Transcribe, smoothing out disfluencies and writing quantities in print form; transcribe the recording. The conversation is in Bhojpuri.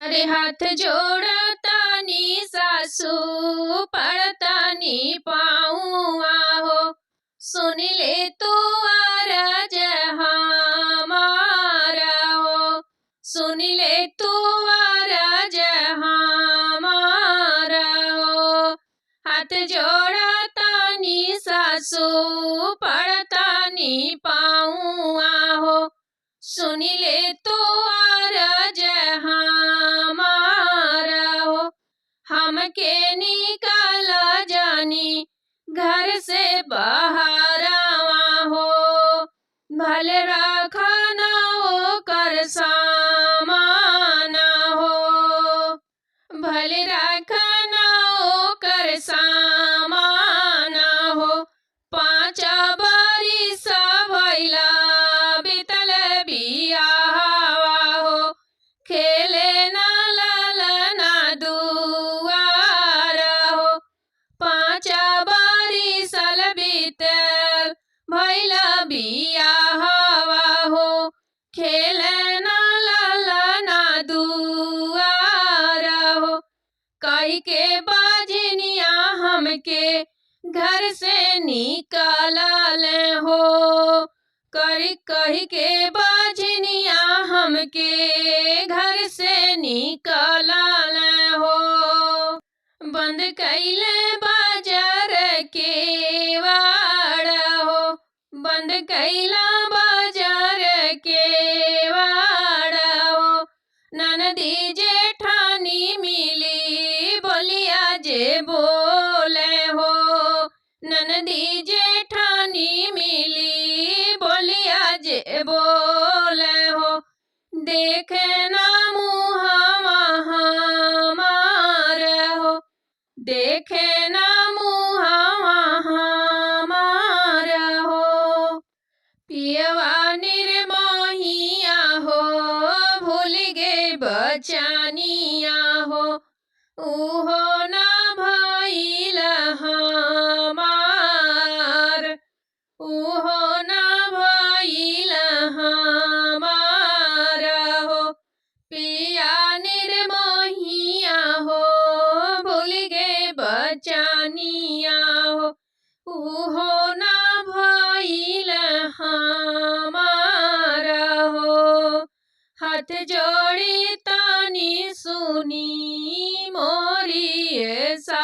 अरे हाथ जोड़तानी सासू पड़तानी पाऊँ हो, सुन ले तू अरज हमारा हो, सुन ले तू अरज हमारा हो। हाथ जोड़तानी सासू पड़तानी पाऊँ हो, सुन ले तू अरज हमारा हो। हमके निकाल जानी घर से बाहर हो, भले रखना हो कर सामान हो, भले रखना हो कर सामान हो। 5 बरिस भइला बीतल बियाहवा हो, खेले ना ललना दुआर हो। 5 बरिस बीतल भइला बियाहवा हो, खेले ना ललना दुआर हो। कही के बाजनिया हमके घर से निकाल हो, कही के बाजनिया हमके घर से निकाल हो। बंद कैले बाजार के वाड़ हो, बंद कैला बाजार के वाड़ हो। ननदी जेठानी मिली बोलिया जे बोले हो, ननदी जेठानी मिली बोलिया जे बोले हो। देखे ना मुँहवा हमार हो, देखे ना मुँहवा हमार हो। पियवा निर्मोहिया हो, भूल गे बचानिया हो, उहो ना भइल हमार, उहो ना भइल हमार हो। पिया निर्मोहिया हो, भूल गे बचानिया हो, उहो ना भइल हमारा हो। हाथ जोड़ी तानी सुनी मोरी सा